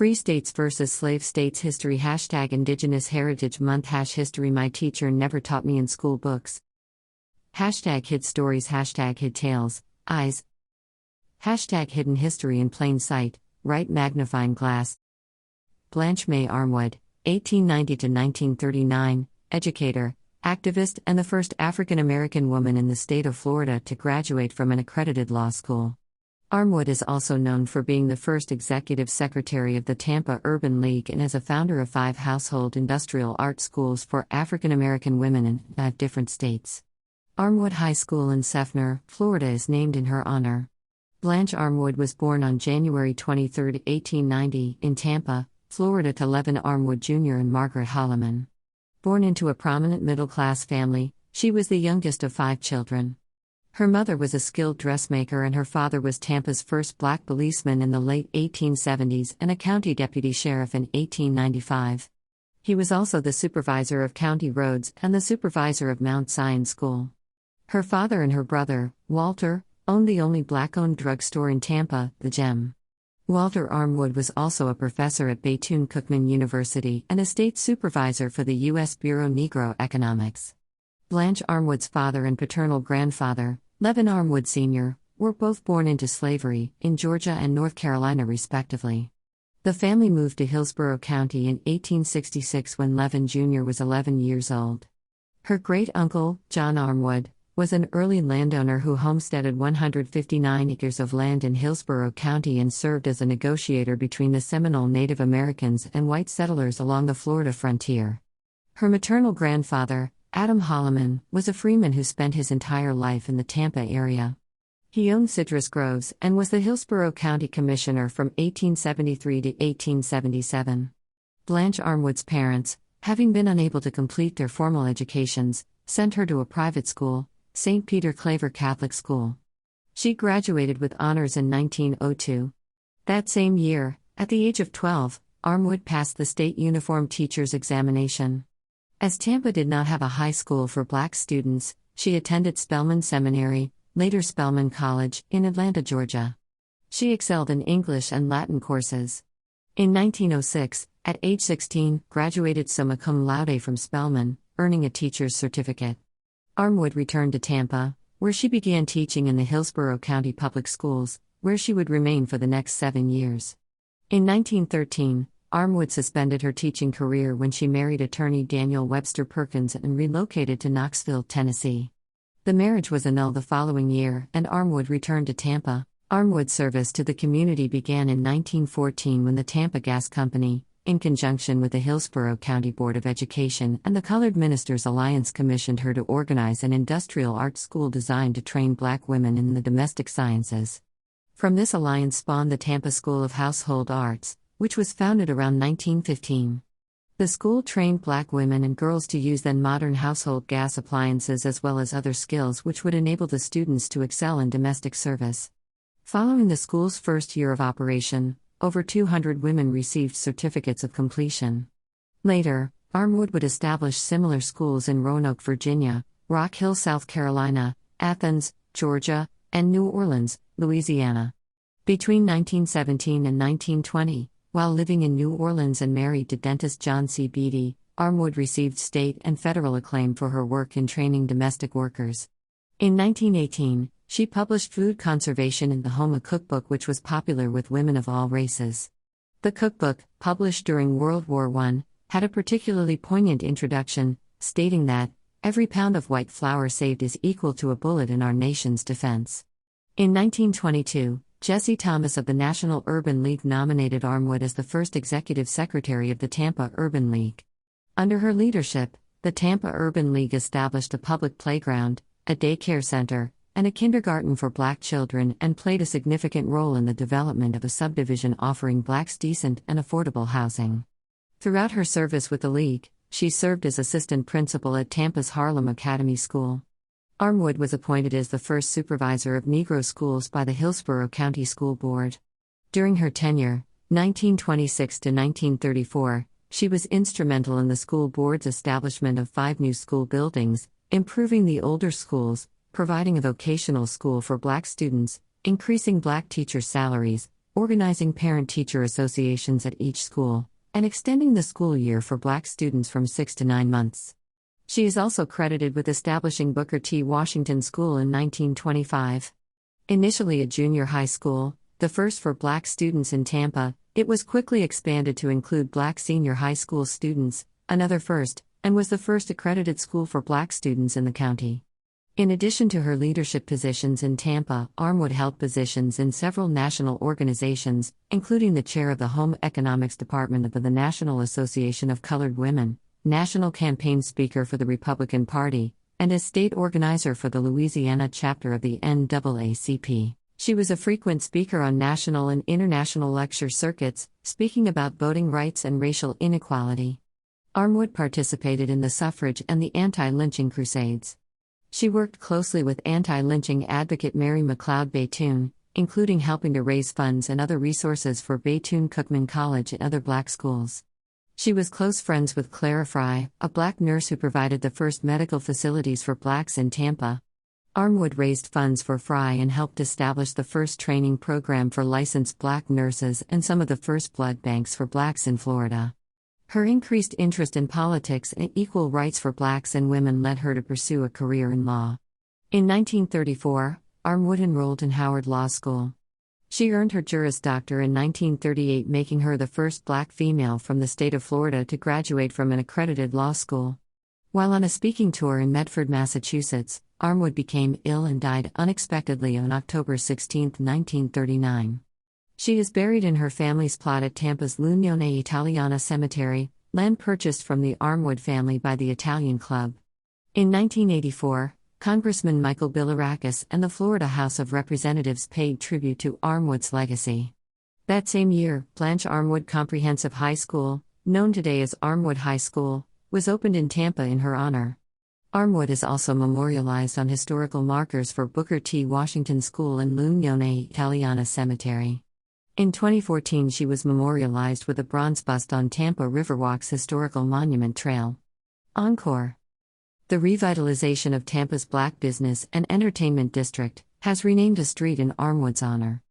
Free States vs. Slave States History # Indigenous Heritage Month #History My teacher never taught me in school books. #Hid Stories #Hid Tales, Eyes. #Hidden History in Plain Sight, Right Magnifying Glass. Blanche Armwood, 1890–1939, educator, activist, and the first African American woman in the state of Florida to graduate from an accredited law school. Armwood is also known for being the first executive secretary of the Tampa Urban League and as a founder of 5 household industrial art schools for African American women in 5 different states. Armwood High School in Seffner, Florida is named in her honor. Blanche Armwood was born on January 23, 1890, in Tampa, Florida to Levin Armwood Jr. and Margaret Halderman. Born into a prominent middle-class family, she was the youngest of 5 children. Her mother was a skilled dressmaker and her father was Tampa's first black policeman in the late 1870s and a county deputy sheriff in 1895. He was also the supervisor of county roads and the supervisor of Mount Zion School. Her father and her brother, Walter, owned the only black-owned drugstore in Tampa, the Gem. Walter Armwood was also a professor at Bethune-Cookman University and a state supervisor for the U.S. Bureau Negro Economics. Blanche Armwood's father and paternal grandfather, Levin Armwood Sr., were both born into slavery, in Georgia and North Carolina respectively. The family moved to Hillsborough County in 1866 when Levin Jr. was 11 years old. Her great-uncle, John Armwood, was an early landowner who homesteaded 159 acres of land in Hillsborough County and served as a negotiator between the Seminole Native Americans and white settlers along the Florida frontier. Her maternal grandfather, Adam Halderman, was a freeman who spent his entire life in the Tampa area. He owned citrus groves and was the Hillsborough County Commissioner from 1873 to 1877. Blanche Armwood's parents, having been unable to complete their formal educations, sent her to a private school, St. Peter Claver Catholic School. She graduated with honors in 1902. That same year, at the age of 12, Armwood passed the state uniform teacher's examination. As Tampa did not have a high school for black students, she attended Spelman Seminary, later Spelman College, in Atlanta, Georgia. She excelled in English and Latin courses. In 1906, at age 16, graduated summa cum laude from Spelman, earning a teacher's certificate. Armwood returned to Tampa, where she began teaching in the Hillsborough County Public Schools, where she would remain for the next 7 years. In 1913, Armwood suspended her teaching career when she married attorney Daniel Webster Perkins and relocated to Knoxville, Tennessee. The marriage was annulled the following year, and Armwood returned to Tampa. Armwood's service to the community began in 1914 when the Tampa Gas Company, in conjunction with the Hillsborough County Board of Education and the Colored Ministers Alliance, commissioned her to organize an industrial art school designed to train black women in the domestic sciences. From this alliance spawned the Tampa School of Household Arts, which was founded around 1915. The school trained black women and girls to use then modern household gas appliances as well as other skills which would enable the students to excel in domestic service. Following the school's first year of operation, over 200 women received certificates of completion. Later, Armwood would establish similar schools in Roanoke, Virginia, Rock Hill, South Carolina, Athens, Georgia, and New Orleans, Louisiana. Between 1917 and 1920, while living in New Orleans and married to dentist John C. Beatty, Armwood received state and federal acclaim for her work in training domestic workers. In 1918, she published Food Conservation in the Home, a cookbook which was popular with women of all races. The cookbook, published during World War I, had a particularly poignant introduction, stating that, "Every pound of white flour saved is equal to a bullet in our nation's defense." In 1922, Jesse Thomas of the National Urban League nominated Armwood as the first executive secretary of the Tampa Urban League. Under her leadership, the Tampa Urban League established a public playground, a daycare center, and a kindergarten for black children and played a significant role in the development of a subdivision offering blacks decent and affordable housing. Throughout her service with the League, she served as assistant principal at Tampa's Harlem Academy School. Armwood was appointed as the first supervisor of Negro schools by the Hillsborough County School Board. During her tenure, 1926 to 1934, she was instrumental in the school board's establishment of 5 new school buildings, improving the older schools, providing a vocational school for black students, increasing black teachers' salaries, organizing parent-teacher associations at each school, and extending the school year for Black students from 6 to 9 months. She is also credited with establishing Booker T. Washington School in 1925. Initially a junior high school, the first for Black students in Tampa, it was quickly expanded to include Black senior high school students, another first, and was the first accredited school for Black students in the county. In addition to her leadership positions in Tampa, Armwood held positions in several national organizations, including the chair of the Home Economics Department of the National Association of Colored Women, national campaign speaker for the Republican Party, and as state organizer for the Louisiana chapter of the NAACP. She was a frequent speaker on national and international lecture circuits, speaking about voting rights and racial inequality. Armwood participated in the suffrage and the anti-lynching crusades. She worked closely with anti-lynching advocate Mary McLeod Bethune, including helping to raise funds and other resources for Bethune-Cookman College and other Black schools. She was close friends with Clara Fry, a Black nurse who provided the first medical facilities for Blacks in Tampa. Armwood raised funds for Fry and helped establish the first training program for licensed Black nurses and some of the first blood banks for Blacks in Florida. Her increased interest in politics and equal rights for Blacks and women led her to pursue a career in law. In 1934, Armwood enrolled in Howard Law School. She earned her Juris Doctor in 1938, making her the first Black female from the state of Florida to graduate from an accredited law school. While on a speaking tour in Medford, Massachusetts, Armwood became ill and died unexpectedly on October 16, 1939. She is buried in her family's plot at Tampa's l'Unione Italiana Cemetery, land purchased from the Armwood family by the Italian Club. In 1984, Congressman Michael Bilirakis and the Florida House of Representatives paid tribute to Armwood's legacy. That same year, Blanche Armwood Comprehensive High School, known today as Armwood High School, was opened in Tampa in her honor. Armwood is also memorialized on historical markers for Booker T. Washington School and l'Unione Italiana Cemetery. In 2014, she was memorialized with a bronze bust on Tampa Riverwalk's historical monument trail. Encore. The revitalization of Tampa's Black business and entertainment district has renamed a street in Armwood's honor.